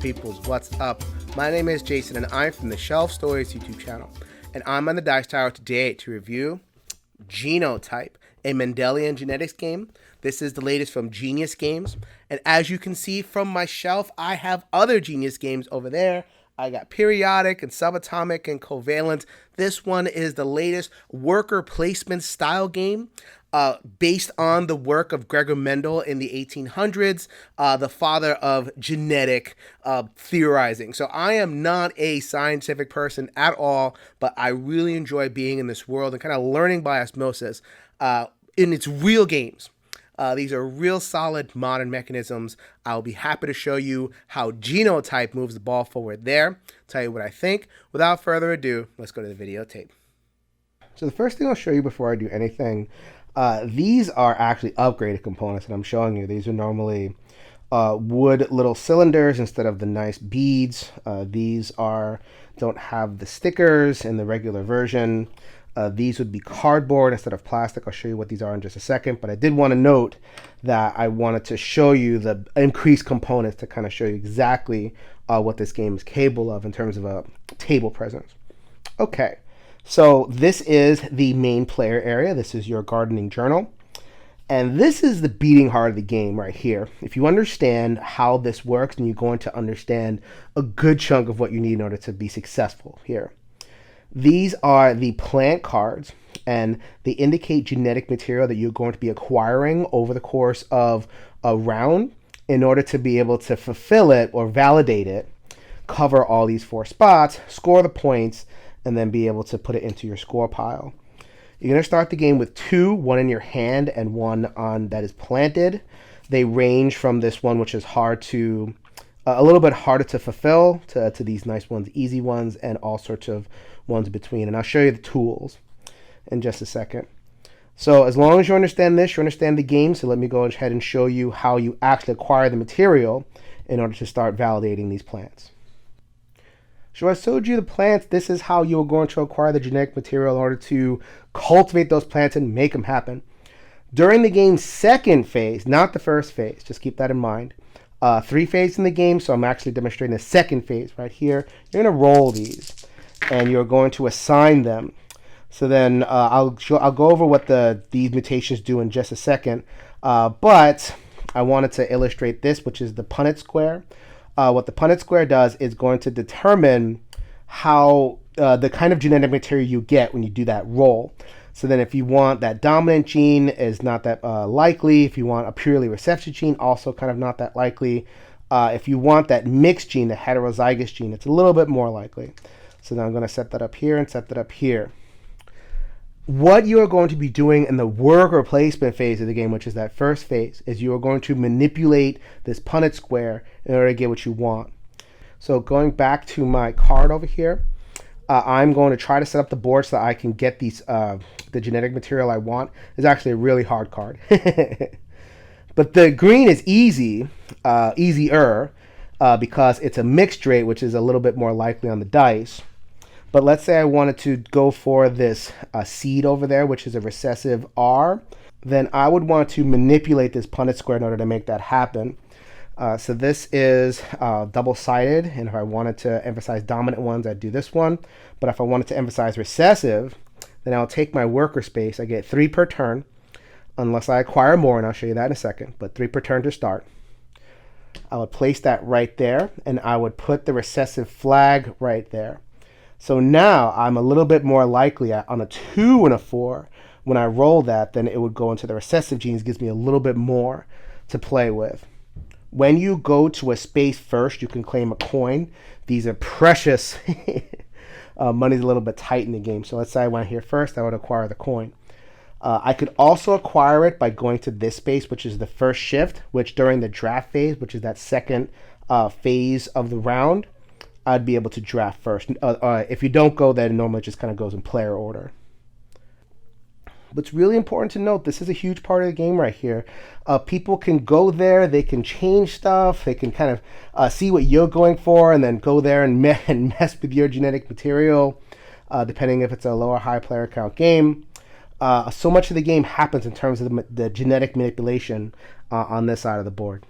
peoples? What's up? My name is Jason and I'm from the Shelf Stories YouTube channel. And I'm on the Dice Tower today to review Genotype, a Mendelian genetics game. This is the latest from Genius Games. And as you can see from my shelf, I have other Genius games over there. I got Periodic and Subatomic and Covalent. This one is the latest worker placement style game. Based on the work of Gregor Mendel in the 1800s, the father of genetic theorizing. So I am not a scientific person at all, but I really enjoy being in this world and kind of learning by osmosis in its real games. These are real solid modern mechanisms. I'll be happy to show you how Genotype moves the ball forward there. Tell you what I think. Without further ado, let's go to the videotape. So the first thing I'll show you before I do anything, these are actually upgraded components that I'm showing you. These are normally wood little cylinders instead of the nice beads. These don't have the stickers in the regular version. These would be cardboard instead of plastic. I'll show you what these are in just a second, but I did want to note that I wanted to show you the increased components to kind of show you exactly what this game is capable of in terms of a table presence. Okay. So this is the main player area. This is your gardening journal. And this is the beating heart of the game right here. If you understand how this works, then you're going to understand a good chunk of what you need in order to be successful here. These are the plant cards, and they indicate genetic material that you're going to be acquiring over the course of a round in order to be able to fulfill it or validate it, cover all these 4 spots, score the points, and then be able to put it into your score pile. You're going to start the game with 2, one in your hand and one on that is planted. They range from this one, which is a little bit harder to fulfill, to these nice ones, easy ones, and all sorts of ones between. And I'll show you the tools in just a second. So as long as you understand this, you understand the game. So let me go ahead and show you how you actually acquire the material in order to start validating these plants. So I showed you the plants. This is how you're going to acquire the genetic material in order to cultivate those plants and make them happen. During the game's second phase, not the first phase, just keep that in mind. 3 phases in the game, so I'm actually demonstrating the second phase right here. You're going to roll these, and you're going to assign them. So then I'll go over what these mutations do in just a second. But I wanted to illustrate this, which is the Punnett square. What the Punnett square does is going to determine how the kind of genetic material you get when you do that roll. So then if you want that dominant gene is not that likely. If you want a purely recessive gene, also kind of not that likely. If you want that mixed gene, the heterozygous gene, it's a little bit more likely. So now I'm going to set that up here and set that up here. What you are going to be doing in the worker placement phase of the game, which is that first phase, is you are going to manipulate this Punnett square in order to get what you want. So going back to my card over here, I'm going to try to set up the board so that I can get these the genetic material I want. It's actually a really hard card. But the green is easier, because it's a mixed rate, which is a little bit more likely on the dice. But let's say I wanted to go for this seed over there, which is a recessive R, then I would want to manipulate this Punnett square in order to make that happen. So this is double-sided, and if I wanted to emphasize dominant ones, I'd do this one. But if I wanted to emphasize recessive, then I'll take my worker space. I get 3 per turn, unless I acquire more, and I'll show you that in a second, but 3 per turn to start. I would place that right there, and I would put the recessive flag right there. So now I'm a little bit more likely on a 2 and a 4. When I roll that, then it would go into the recessive genes, gives me a little bit more to play with. When you go to a space first, you can claim a coin. These are precious. Money's a little bit tight in the game. So let's say I went here first, I would acquire the coin. I could also acquire it by going to this space, which is the first shift, which during the draft phase, which is that second phase of the round, I'd be able to draft first. If you don't go there, it normally just kind of goes in player order. But it's really important to note, this is a huge part of the game right here. People can go there, they can change stuff, they can kind of see what you're going for, and then go there and mess with your genetic material, depending if it's a low or high player count game. So much of the game happens in terms of the genetic manipulation on this side of the board.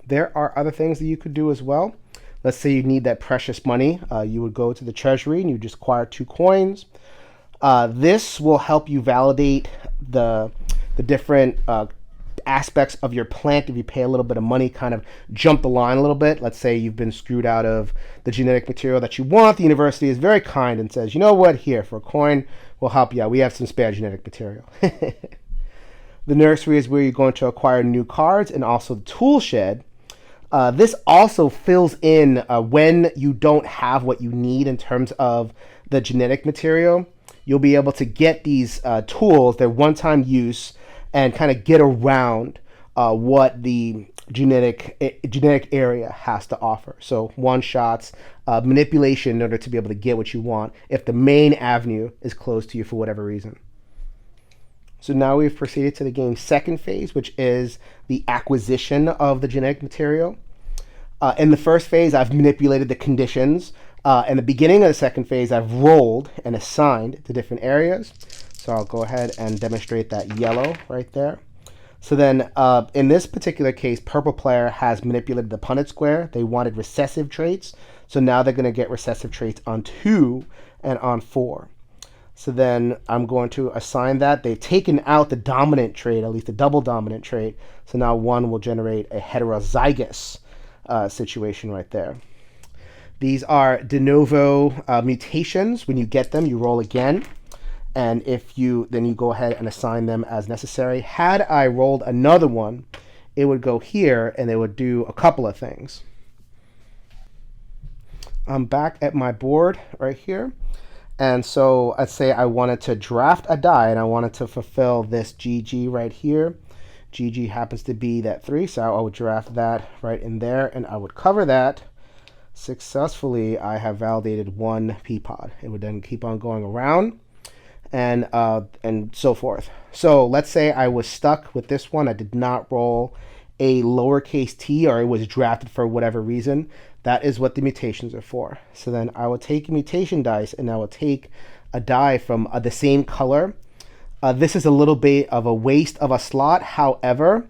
There are other things that you could do as well. Let's say you need that precious money. You would go to the treasury and you just acquire 2 coins. This will help you validate the different aspects of your plant. If you pay a little bit of money, kind of jump the line a little bit. Let's say you've been screwed out of the genetic material that you want. The university is very kind and says, you know what, here, for a coin, we'll help you out. We have some spare genetic material. The nursery is where you're going to acquire new cards, and also the tool shed. This also fills in when you don't have what you need in terms of the genetic material. You'll be able to get these tools, they're one-time use, and kind of get around what the genetic area has to offer. So one-shots, manipulation in order to be able to get what you want if the main avenue is closed to you for whatever reason. So now we've proceeded to the game's second phase, which is the acquisition of the genetic material. In the first phase, I've manipulated the conditions. In the beginning of the second phase, I've rolled and assigned to different areas. So I'll go ahead and demonstrate that yellow right there. So then in this particular case, purple player has manipulated the Punnett square. They wanted recessive traits. So now they're going to get recessive traits on 2 and on 4. So then I'm going to assign that. They've taken out the dominant trait, at least the double dominant trait. So now 1 will generate a heterozygous situation right there. These are de novo mutations. When you get them, you roll again. And then you go ahead and assign them as necessary. Had I rolled another one, it would go here and it would do a couple of things. I'm back at my board right here. And so let's say I wanted to draft a die and I wanted to fulfill this GG right here. GG happens to be that 3, so I would draft that right in there and I would cover that. Successfully, I have validated 1 Peapod. It would then keep on going around and so forth. So let's say I was stuck with this one. I did not roll a lowercase t, or it was drafted for whatever reason. That is what the mutations are for. So then I will take a mutation dice and I will take a die from the same color. This is a little bit of a waste of a slot. However,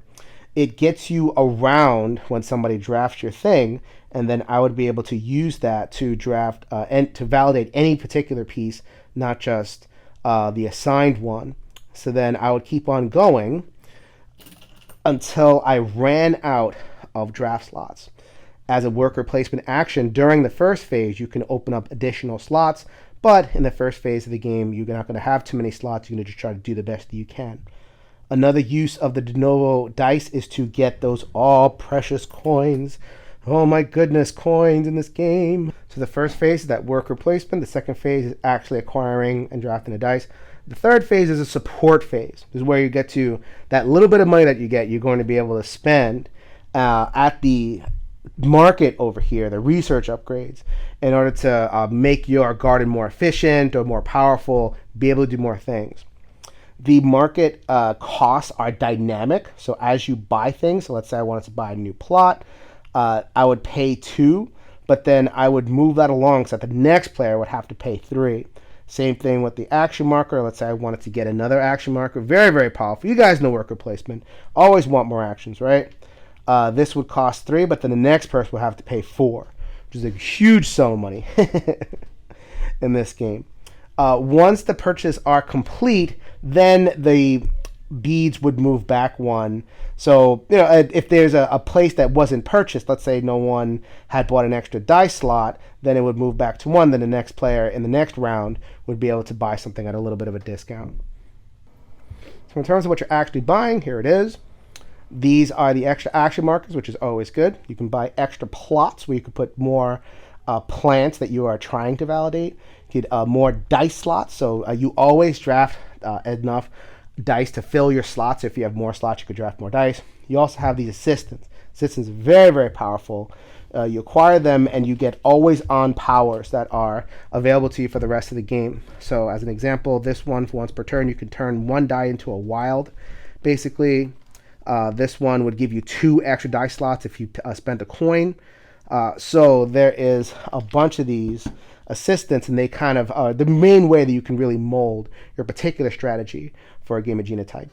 it gets you around when somebody drafts your thing, and then I would be able to use that to draft and to validate any particular piece, not just the assigned one. So then I would keep on going until I ran out of draft slots. As a worker placement action during the first phase, you can open up additional slots, but in the first phase of the game, you're not going to have too many slots. You're going to just try to do the best that you can. Another use of the de novo dice is to get those all precious coins. Oh my goodness, coins in this game. So the first phase is that worker placement. The second phase is actually acquiring and drafting the dice. The third phase is a support phase. This is where you get to that little bit of money that you get, you're going to be able to spend at the market over here, the research upgrades, in order to make your garden more efficient or more powerful, be able to do more things. The market costs are dynamic. So as you buy things, so let's say I wanted to buy a new plot, I would pay 2, but then I would move that along so that the next player would have to pay 3. Same thing with the action marker. Let's say I wanted to get another action marker. Very, very powerful. You guys know worker placement. Always want more actions, right? This would cost 3, but then the next person would have to pay 4, which is a huge sum of money in this game. Once the purchases are complete, then the beads would move back 1. So, if there's a place that wasn't purchased, let's say no one had bought an extra dice slot, then it would move back to 1. Then the next player in the next round would be able to buy something at a little bit of a discount. So in terms of what you're actually buying, here it is. These are the extra action markers, which is always good. You can buy extra plots where you can put more plants that you are trying to validate. You get more dice slots, so you always draft enough dice to fill your slots. If you have more slots, you could draft more dice. You also have these assistants. Assistants are very, very powerful. You acquire them and you get always on powers that are available to you for the rest of the game. So as an example, this one, for once per turn, you can turn 1 die into a wild. Basically, this one would give you 2 extra dice slots if you spent a coin. So there is a bunch of these assistants, and they kind of are the main way that you can really mold your particular strategy for a game of Genotype.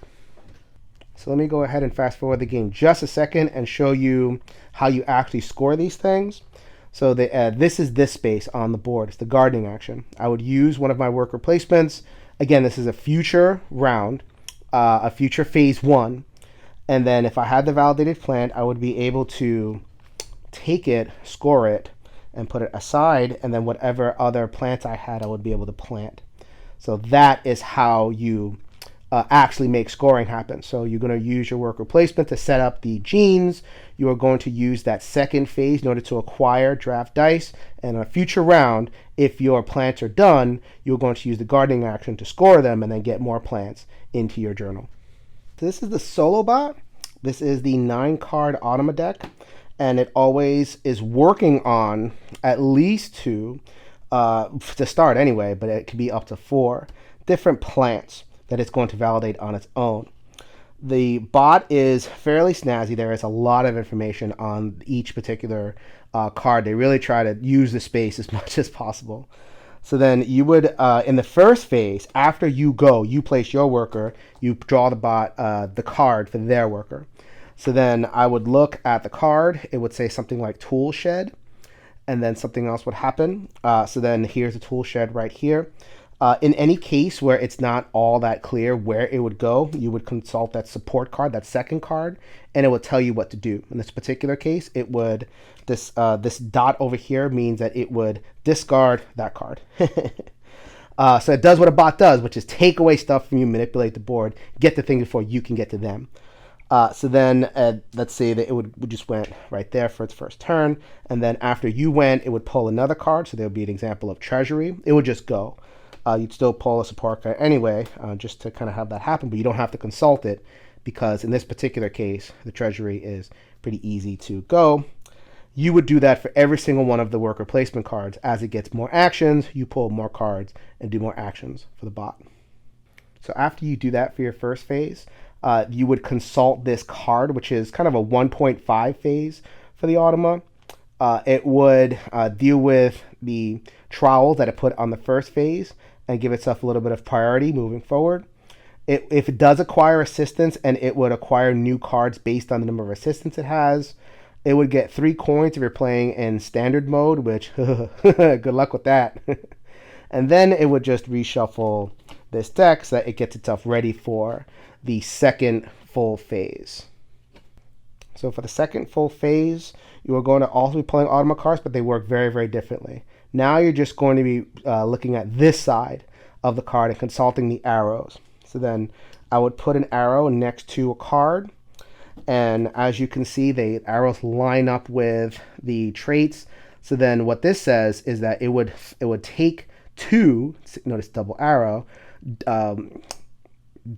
So let me go ahead and fast forward the game just a second and show you how you actually score these things. So this is this space on the board. It's the gardening action. I would use one of my worker placements. Again, this is a future round, a future phase 1. And then if I had the validated plant, I would be able to take it, score it, and put it aside. And then whatever other plants I had, I would be able to plant. So that is how you actually make scoring happen. So you're going to use your worker placement to set up the genes. You are going to use that second phase in order to acquire draft dice. And in a future round, if your plants are done, you're going to use the gardening action to score them and then get more plants into your journal. So this is the solo bot. This is the 9-card Automa deck. And it always is working on at least 2, to start anyway, but it could be up to 4 different plants that it's going to validate on its own. The bot is fairly snazzy. There is a lot of information on each particular card. They really try to use the space as much as possible. So then you would, in the first phase, after you place your worker, you draw the bot the card for their worker. So then I would look at the card. It would say something like tool shed, and then something else would happen. So then here's the tool shed right here. In any case where it's not all that clear where it would go, you would consult that support card, that second card, and it will tell you what to do. In this particular case, it would this dot over here means that it would discard that card. So it does what a bot does, which is take away stuff from you, manipulate the board, get the thing before you can get to them. So then let's say that it would just went right there for its first turn, and then after you went, it would pull another card. So there would be an example of treasury. It would just go. You'd still pull a support card anyway, just to kind of have that happen, but you don't have to consult it because in this particular case, the treasury is pretty easy to go. You would do that for every single one of the worker placement cards. As it gets more actions, you pull more cards and do more actions for the bot. So after you do that for your first phase, you would consult this card, which is kind of a 1.5 phase for the Automa. It would deal with the trowel that it put on the first phase and give itself a little bit of priority moving forward. If it does acquire assistance, and it would acquire new cards based on the number of assistance it has, it would get 3 coins if you're playing in standard mode, which good luck with that. And then it would just reshuffle this deck so that it gets itself ready for the second full phase. So for the second full phase, you are going to also be playing Automa cards, but they work very, very differently. Now you're just going to be looking at this side of the card and consulting the arrows. So then I would put an arrow next to a card, and as you can see, the arrows line up with the traits. So then what this says is that it would take 2, notice double arrow,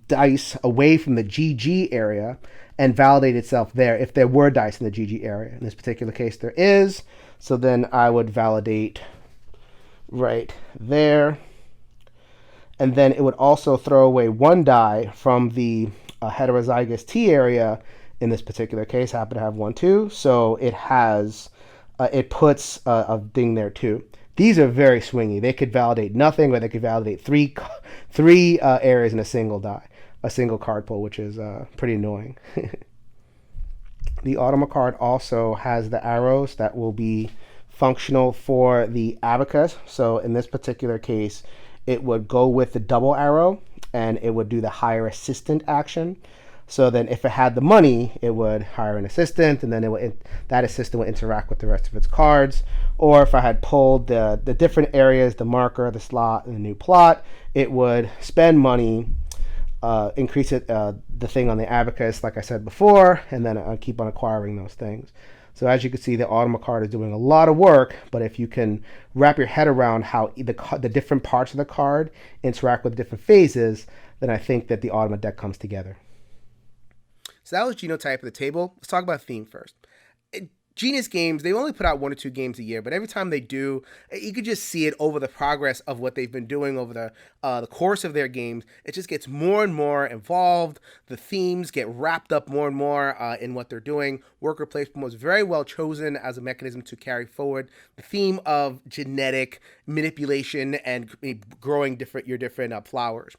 dice away from the GG area and validate itself there if there were dice in the GG area. In this particular case, there is. So then I would validate right there. And then it would also throw away 1 die from the heterozygous T area. In this particular case, I happen to have 1 too. So it has, it puts a thing there too. These are very swingy. They could validate nothing, or they could validate three areas in a single die, a single card pull, which is pretty annoying. The Automa card also has the arrows that will be functional for the abacus. So in this particular case, it would go with the double arrow, and it would do the hire assistant action. So then if it had the money, it would hire an assistant, and then that assistant would interact with the rest of its cards. Or if I had pulled the different areas, the marker, the slot, and the new plot, it would spend money, increase it, the thing on the abacus, like I said before, and then I'd keep on acquiring those things. So as you can see, the Automa card is doing a lot of work, but if you can wrap your head around how the different parts of the card interact with different phases, then I think that the Automa deck comes together. So that was Genotype at the table. Let's talk about theme first. Genius Games, they only put out 1 or 2 games a year, but every time they do, you could just see it over the progress of what they've been doing over the course of their games. It just gets more and more involved. The themes get wrapped up more and more in what they're doing. Worker placement was very well chosen as a mechanism to carry forward the theme of genetic manipulation and growing your different flowers.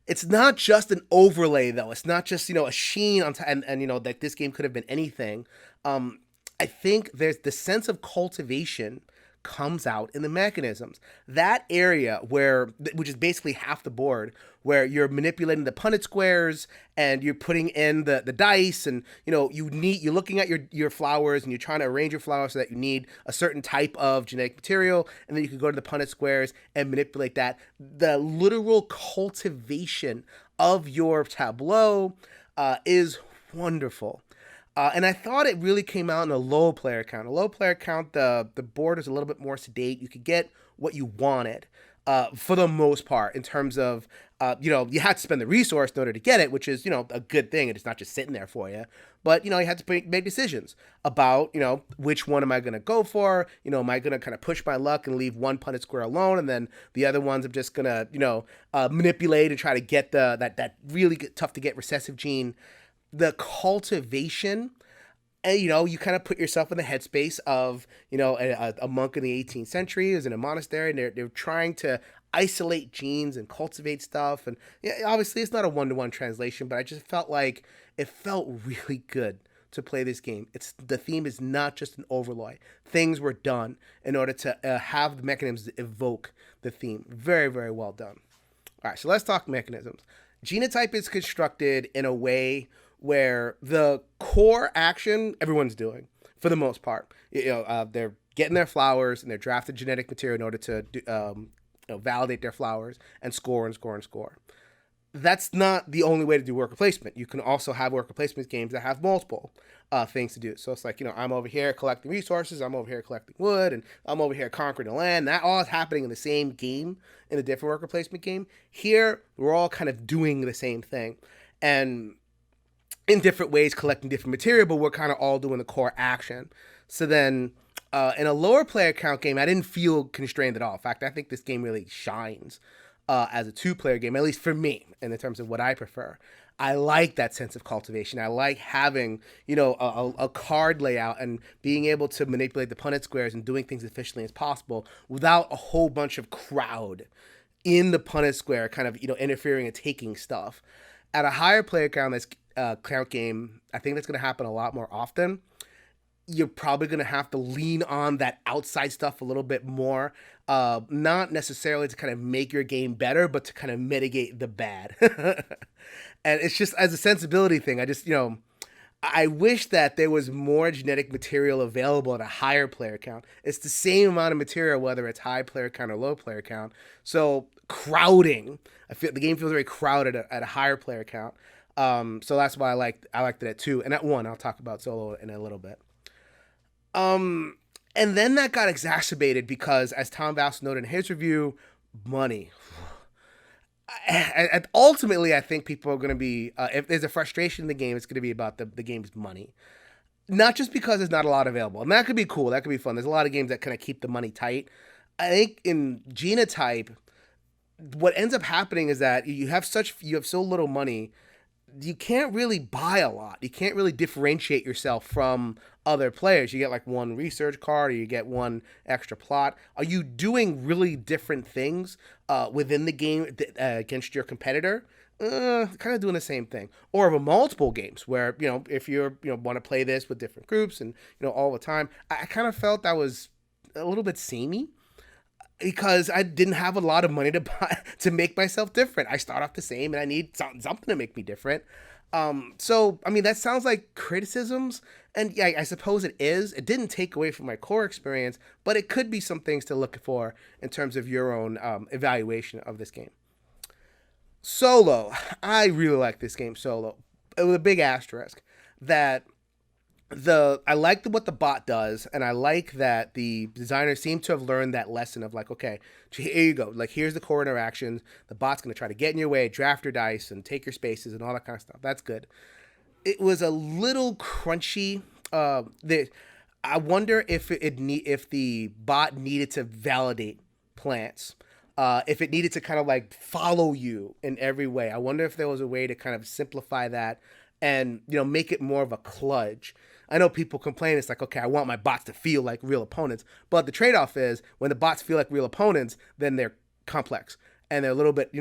It's not just an overlay though. It's not just a sheen on and that this game could have been anything. Um, I think there's the sense of cultivation comes out in the mechanisms. That area which is basically half the board, where you're manipulating the Punnett squares and you're putting in the dice, and you're looking at your flowers and you're trying to arrange your flowers so that you need a certain type of genetic material, and then you can go to the Punnett squares and manipulate that. The literal cultivation of your tableau is wonderful. And I thought it really came out in a low player count. A low player count, the board is a little bit more sedate. You could get what you wanted for the most part in terms of, you had to spend the resource in order to get it, which is, a good thing. And it's not just sitting there for you. But, you had to make decisions about, which one am I going to go for? Am I going to kind of push my luck and leave one Punnett square alone? And then the other ones I'm just going to, manipulate and try to get that really tough to get recessive gene. The cultivation, and you kind of put yourself in the headspace of a monk in the 18th century who's in a monastery, and they're trying to isolate genes and cultivate stuff. And obviously it's not a one-to-one translation, but I just felt like it felt really good to play this game. The theme is not just an overlay. Things were done in order to have the mechanisms evoke the theme. Very, very well done. All right, so let's talk mechanisms. Genotype is constructed in a way where the core action everyone's doing for the most part. They're getting their flowers and they're drafting genetic material in order to validate their flowers and score and score and score. That's not the only way to do worker placement. You can also have worker placement games that have multiple things to do. So it's like, I'm over here collecting resources, I'm over here collecting wood, and I'm over here conquering the land. That all is happening in the same game, in a different worker placement game. Here, we're all kind of doing the same thing. And in different ways, collecting different material, but we're kind of all doing the core action. So then, in a lower player count game, I didn't feel constrained at all. In fact, I think this game really shines as a two-player game, at least for me, in terms of what I prefer. I like that sense of cultivation. I like having, a card layout and being able to manipulate the Punnett squares and doing things as efficiently as possible without a whole bunch of crowd in the Punnett square kind of, interfering and taking stuff. At a higher player count, count game, I think that's going to happen a lot more often. You're probably going to have to lean on that outside stuff a little bit more, not necessarily to kind of make your game better, but to kind of mitigate the bad. And it's just as a sensibility thing. I wish that there was more genetic material available at a higher player count. It's the same amount of material, whether it's high player count or low player count. So crowding, the game feels very crowded at a higher player count. So that's why I liked it at 2. And at 1, I'll talk about solo in a little bit. And then that got exacerbated because, as Tom Vass noted in his review, money. Ultimately, I think people are going to be, if there's a frustration in the game, it's going to be about the game's money. Not just because there's not a lot available. And that could be cool. That could be fun. There's a lot of games that kind of keep the money tight. I think in Genotype, what ends up happening is that you have so little money, you can't really buy a lot. You can't really differentiate yourself from other players. You get like one research card, or you get one extra plot. Are you doing really different things within the game against your competitor? Kind of doing the same thing. Or of multiple games where, if you want to play this with different groups and, all the time. I kind of felt that was a little bit samey, because I didn't have a lot of money to buy to make myself different. I start off the same, and I need something to make me different. So, that sounds like criticisms, and yeah, I suppose it is. It didn't take away from my core experience, but it could be some things to look for in terms of your own evaluation of this game. Solo. I really like this game solo, with a big asterisk. That I like what the bot does, and I like that the designers seem to have learned that lesson of like, okay, here you go. Like, here's the core interactions. The bot's going to try to get in your way, draft your dice, and take your spaces and all that kind of stuff. That's good. It was a little crunchy. I wonder if if the bot needed to validate plants. If it needed to kind of like follow you in every way. I wonder if there was a way to kind of simplify that and, make it more of a kludge. I know people complain, it's like, okay, I want my bots to feel like real opponents. But the trade-off is, when the bots feel like real opponents, then they're complex. And they're a little bit,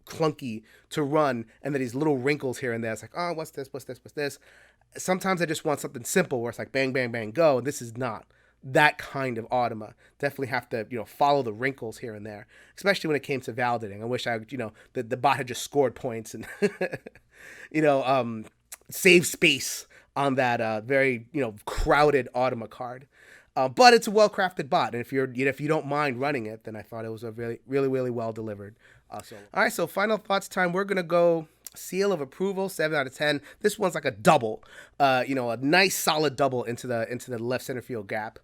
clunky to run, and then these little wrinkles here and there. It's like, oh, what's this? What's this? What's this? Sometimes I just want something simple where it's like bang, bang, bang, go. This is not that kind of Automa. Definitely have to, follow the wrinkles here and there, especially when it came to validating. I wish the bot had just scored points and, save space on that very, crowded Automa card. But it's a well-crafted bot, and if you don't mind running it, then I thought it was a really, really, really well delivered. All right, so final thoughts time. We're gonna go seal of approval, 7 out of 10. This one's like a double, a nice solid double into the left center field gap.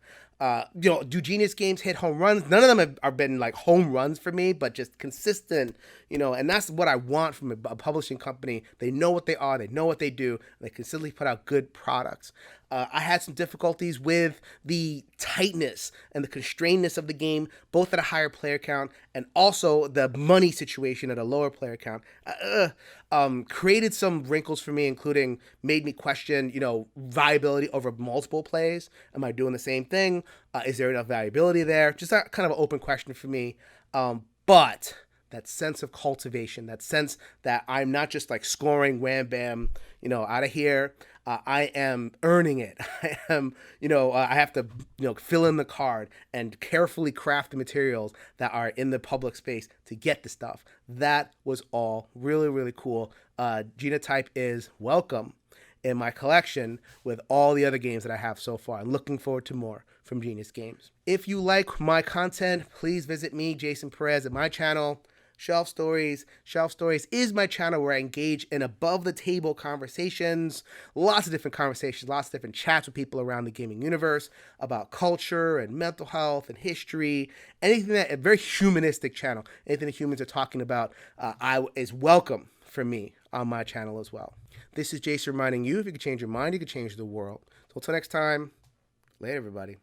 Do Genius games hit home runs? None of them have been like home runs for me, but just consistent, and that's what I want from a publishing company. They know what they are, they know what they do, and they consistently put out good products. I had some difficulties with the tightness and the constrainedness of the game, both at a higher player count and also the money situation at a lower player count. Created some wrinkles for me, including made me question, viability over multiple plays. Am I doing the same thing? Is there enough variability there? Just a kind of an open question for me. But that sense of cultivation, that sense that I'm not just like scoring wham bam, out of here. I am earning it. I am, I have to, fill in the card and carefully craft the materials that are in the public space to get the stuff. That was all really, really cool. Genotype is welcome in my collection with all the other games that I have so far. I'm looking forward to more from Genius Games. If you like my content, please visit me, Jason Perez, at my channel, Shelf Stories. Shelf Stories is my channel where I engage in above-the-table conversations, lots of different conversations, lots of different chats with people around the gaming universe about culture and mental health and history, anything that, a very humanistic channel, anything that humans are talking about is welcome for me on my channel as well. This is Jason reminding you, if you could change your mind, you could change the world. So until next time, later everybody.